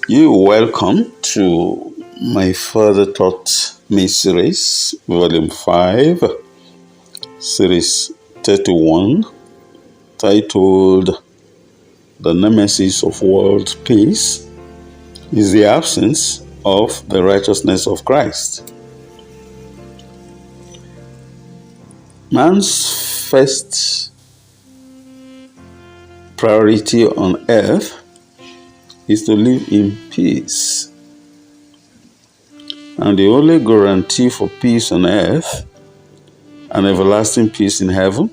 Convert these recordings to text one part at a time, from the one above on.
You welcome to my Further Taught Me series, Volume 5, Series 31, titled The Nemesis of World Peace is the absence of the righteousness of Christ. Man's first priority on earth is to live in peace. And the only guarantee for peace on earth and everlasting peace in heaven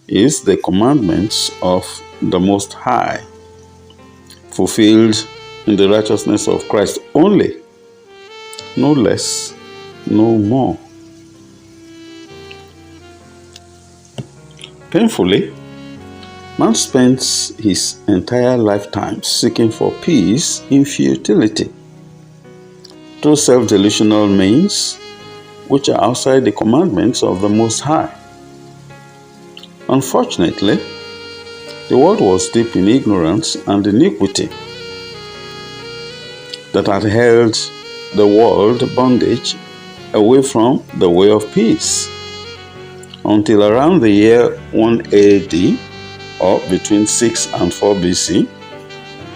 is the commandments of the Most High, fulfilled in the righteousness of Christ only, no less, no more. Painfully, man spends his entire lifetime seeking for peace in futility, through self-delusional means which are outside the commandments of the Most High. Unfortunately, the world was deep in ignorance and iniquity that had held the world bondage away from the way of peace, until around the year 1 AD, or between 6 and 4 BC,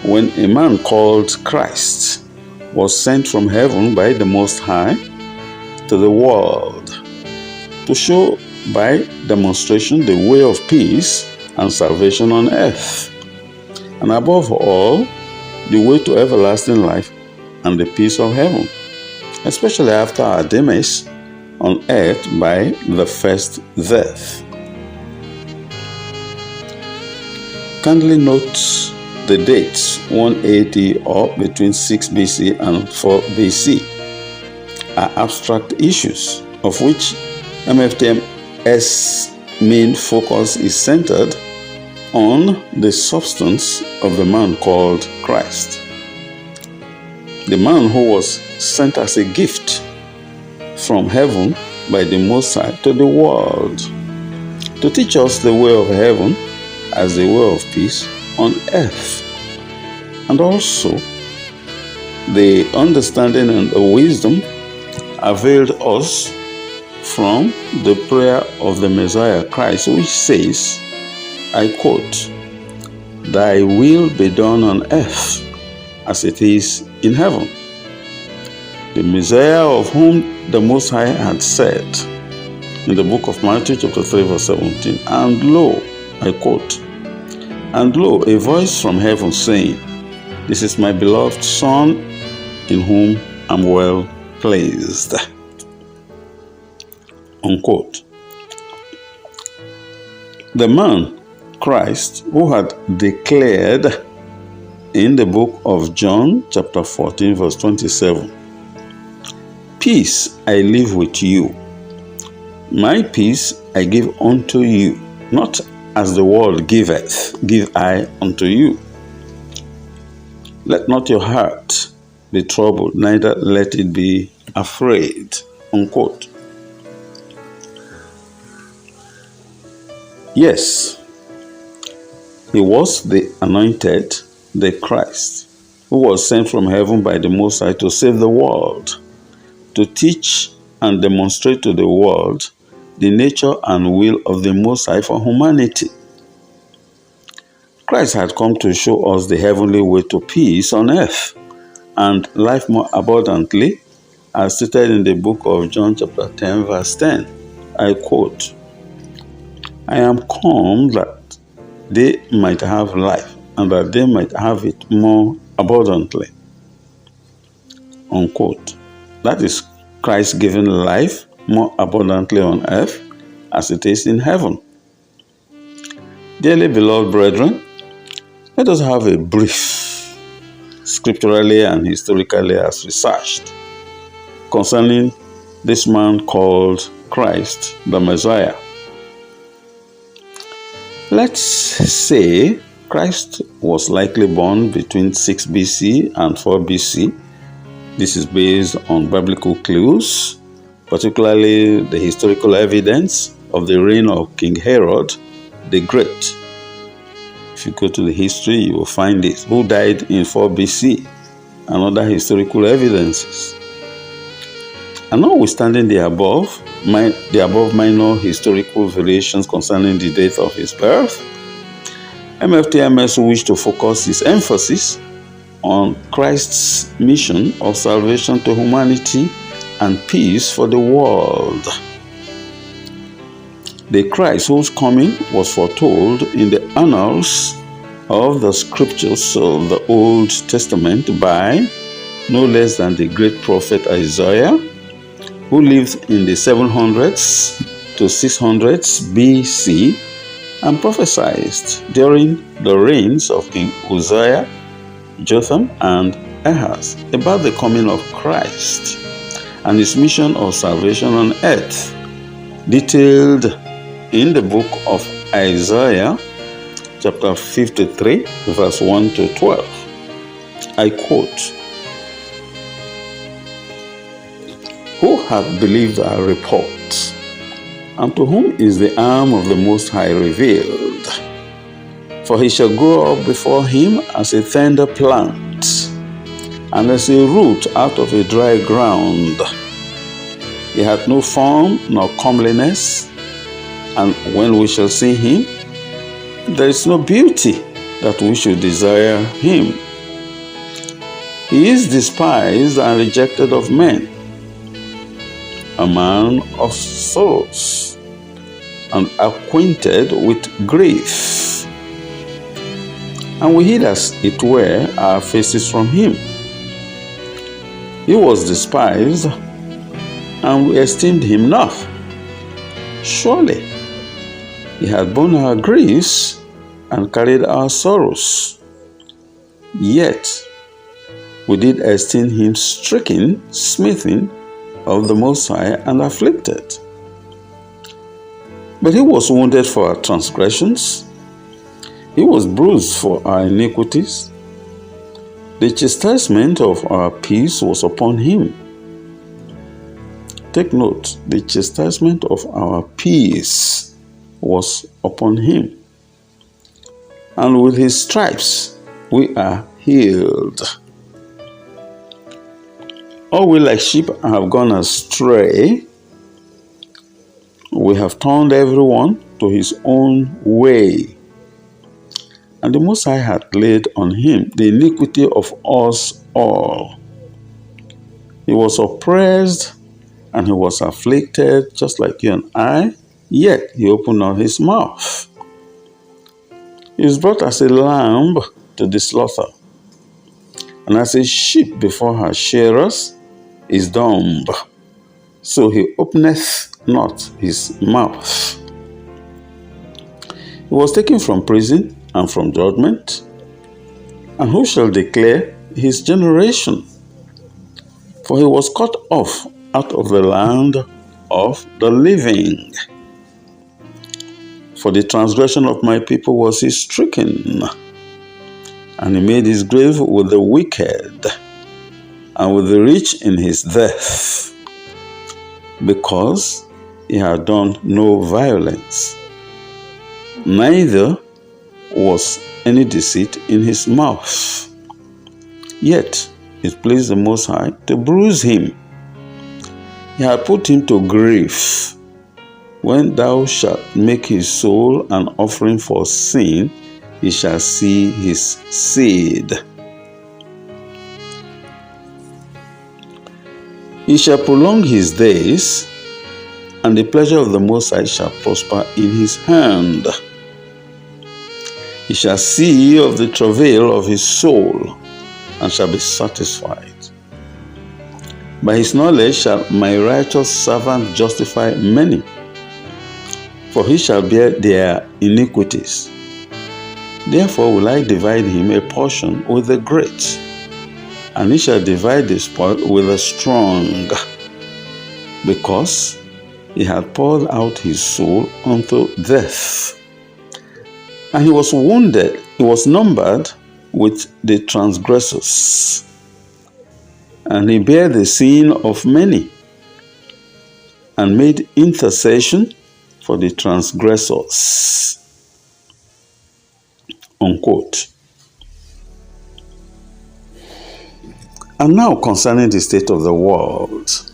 when a man called Christ was sent from heaven by the Most High to the world to show by demonstration the way of peace and salvation on earth, and above all, the way to everlasting life and the peace of heaven, especially after our demise on earth by the first death. Kindly note the dates 180 or between 6 BC and 4 BC are abstract issues of which MFTM's main focus is centered on the substance of the man called Christ, the man who was sent as a gift from heaven by the Most High to the world to teach us the way of heaven as the way of peace on earth, and also the understanding and the wisdom availed us from the prayer of the Messiah Christ, which says, I quote, "Thy will be done on earth as it is in heaven." The Messiah of whom the Most High had said in the book of Matthew chapter 3 verse 17, "And lo," I quote, "and lo, a voice from heaven saying, This is my beloved Son, in whom I'm well pleased." Unquote. The man, Christ, who had declared in the book of John chapter 14 verse 27, "Peace I leave with you, my peace I give unto you, not as the world giveth, give I unto you. Let not your heart be troubled, neither let it be afraid." Unquote. Yes, he was the anointed, the Christ, who was sent from heaven by the Most High to save the world, to teach and demonstrate to the world the nature and will of the Most High for humanity. Christ had come to show us the heavenly way to peace on earth and life more abundantly, as stated in the book of John chapter 10 verse 10. I quote, "I am come that they might have life, and that they might have it more abundantly." Unquote. That is Christ giving life more abundantly on earth as it is in heaven. Dearly beloved brethren, let us have a brief, scripturally and historically as researched, concerning this man called Christ, the Messiah. Let's say Christ was likely born between 6 BC and 4 BC. This is based on biblical clues, particularly the historical evidence of the reign of King Herod the Great. If you go to the history, you will find it, who died in 4 BC. and other historical evidences. And notwithstanding the above minor historical variations concerning the date of his birth, MFTMS wished to focus his emphasis on Christ's mission of salvation to humanity and peace for the world. The Christ whose coming was foretold in the annals of the scriptures of the Old Testament by no less than the great prophet Isaiah, who lived in the 700s to 600s BC and prophesied during the reigns of King Uzziah, Jotham, and Ahaz about the coming of Christ and his mission of salvation on earth, detailed in the book of Isaiah, chapter 53, verse 1 to 12. I quote, "Who hath believed our report? And to whom is the arm of the Most High revealed? For he shall grow up before him as a tender plant, and as a root out of a dry ground. He hath no form nor comeliness, and when we shall see him, there is no beauty that we should desire him. He is despised and rejected of men, a man of sorrows, and acquainted with grief. And we hid as it were our faces from him. He was despised, and we esteemed him not. Surely he had borne our griefs and carried our sorrows. Yet we did esteem him stricken, smitten of the Most High, and afflicted. But he was wounded for our transgressions, he was bruised for our iniquities. The chastisement of our peace was upon him." Take note, the chastisement of our peace was upon him. "And with his stripes we are healed. All we like sheep have gone astray. We have turned everyone to his own way. And the Most High hath laid on him the iniquity of us all. He was oppressed and he was afflicted, just like you and I, yet he opened not his mouth. He was brought as a lamb to the slaughter, and as a sheep before her shearers is dumb, so he openeth not his mouth. He was taken from prison and from judgment, and who shall declare his generation? For he was cut off out of the land of the living. For the transgression of my people was he stricken, and he made his grave with the wicked, and with the rich in his death, because he had done no violence, neither was any deceit in his mouth. Yet it pleased the Most High to bruise him. He had put him to grief. When thou shalt make his soul an offering for sin, he shall see his seed. He shall prolong his days, and the pleasure of the Most High shall prosper in his hand. He shall see of the travail of his soul, and shall be satisfied. By his knowledge shall my righteous servant justify many, for he shall bear their iniquities. Therefore will I divide him a portion with the great, and he shall divide the spoil with the strong, because he had poured out his soul unto death. And he was wounded, he was numbered with the transgressors, and he bare the sin of many, and made intercession for the transgressors. Unquote. And now concerning the state of the world,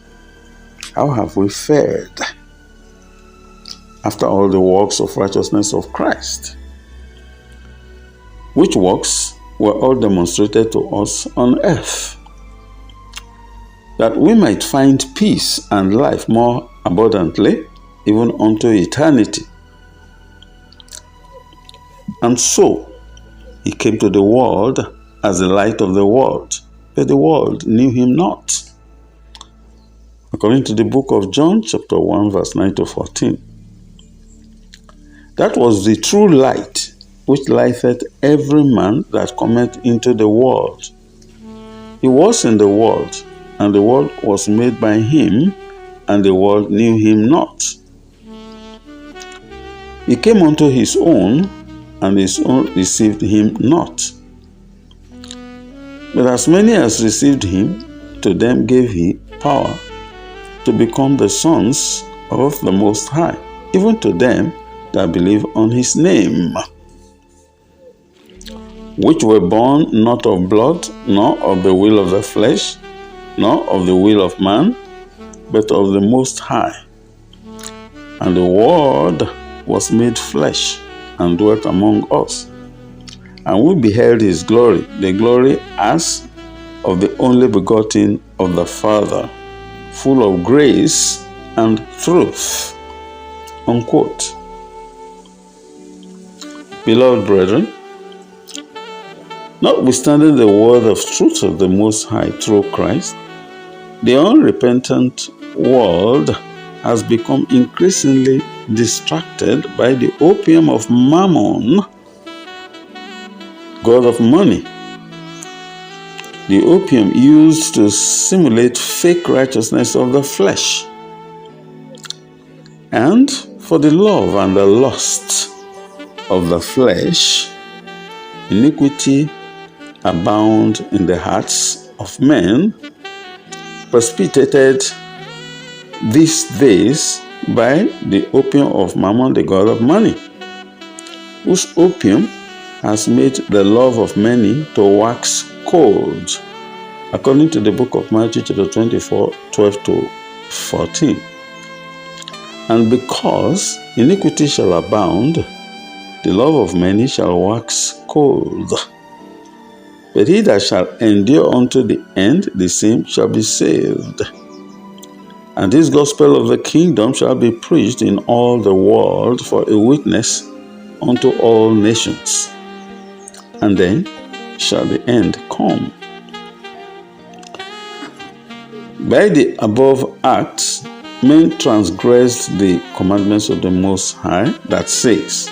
how have we fared after all the works of righteousness of Christ? Which works were all demonstrated to us on earth, that we might find peace and life more abundantly, even unto eternity. And so he came to the world as the light of the world, but the world knew him not. According to the book of John, chapter 1, verse 9 to 14. That was the true light, which lighteth every man that cometh into the world. He was in the world, and the world was made by him, and the world knew him not. He came unto his own, and his own received him not. But as many as received him, to them gave he power to become the sons of the Most High, even to them that believe on his name, which were born not of blood, nor of the will of the flesh, nor of the will of man, but of the Most High. And the Word was made flesh, and dwelt among us. And we beheld his glory, the glory as of the only begotten of the Father, full of grace and truth. Unquote. Beloved brethren, notwithstanding the word of truth of the Most High through Christ, the unrepentant world has become increasingly distracted by the opium of Mammon, god of money. The opium used to simulate fake righteousness of the flesh. And for the love and the lust of the flesh, iniquity abound in the hearts of men, precipitated these days by the opium of Mammon, the god of money, whose opium has made the love of many to wax cold, according to the book of Matthew chapter 24, 12 to 14. And because iniquity shall abound, the love of many shall wax cold. But he that shall endure unto the end, the same shall be saved. And this gospel of the kingdom shall be preached in all the world for a witness unto all nations. And then shall the end come. By the above acts, men transgressed the commandments of the Most High that says,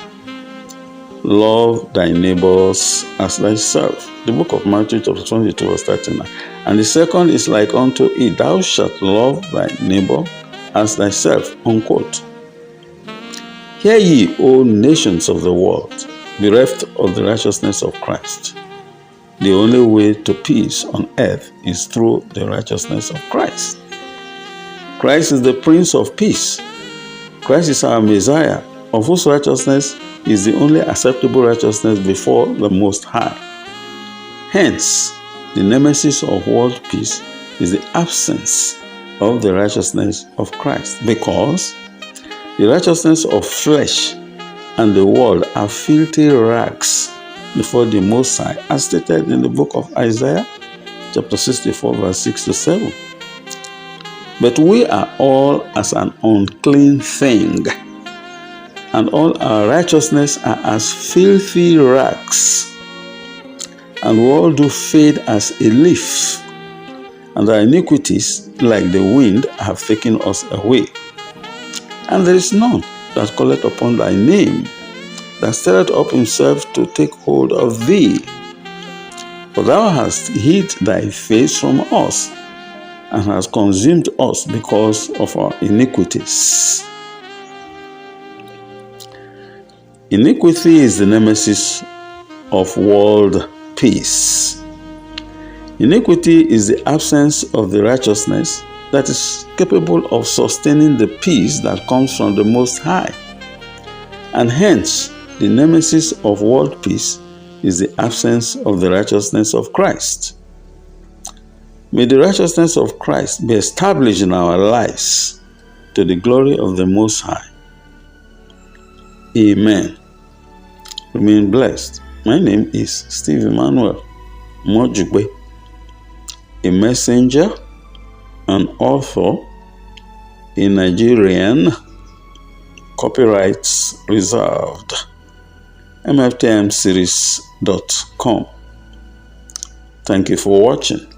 love thy neighbors as thyself. The book of Matthew chapter 22 verse 39. And the second is like unto it, thou shalt love thy neighbor as thyself. Unquote. Hear ye, O nations of the world, bereft of the righteousness of Christ. The only way to peace on earth is through the righteousness of Christ. Christ is the Prince of Peace. Christ is our Messiah, of whose righteousness is the only acceptable righteousness before the Most High. Hence, the nemesis of world peace is the absence of the righteousness of Christ, because the righteousness of flesh and the world are filthy rags before the Most High, as stated in the book of Isaiah, chapter 64, verse 6 to 7. But we are all as an unclean thing, and all our righteousness are as filthy rags, and we all do fade as a leaf, and our iniquities, like the wind, have taken us away. And there is none that calleth upon thy name, that stirreth up himself to take hold of thee. For thou hast hid thy face from us, and hast consumed us because of our iniquities. Iniquity is the nemesis of world peace. Iniquity is the absence of the righteousness that is capable of sustaining the peace that comes from the Most High. And hence, the nemesis of world peace is the absence of the righteousness of Christ. May the righteousness of Christ be established in our lives to the glory of the Most High. Amen. Remain blessed. My name is Steve Emmanuel Mojugbe, a messenger, an author, a Nigerian, copyrights reserved, mftmseries.com. Thank you for watching.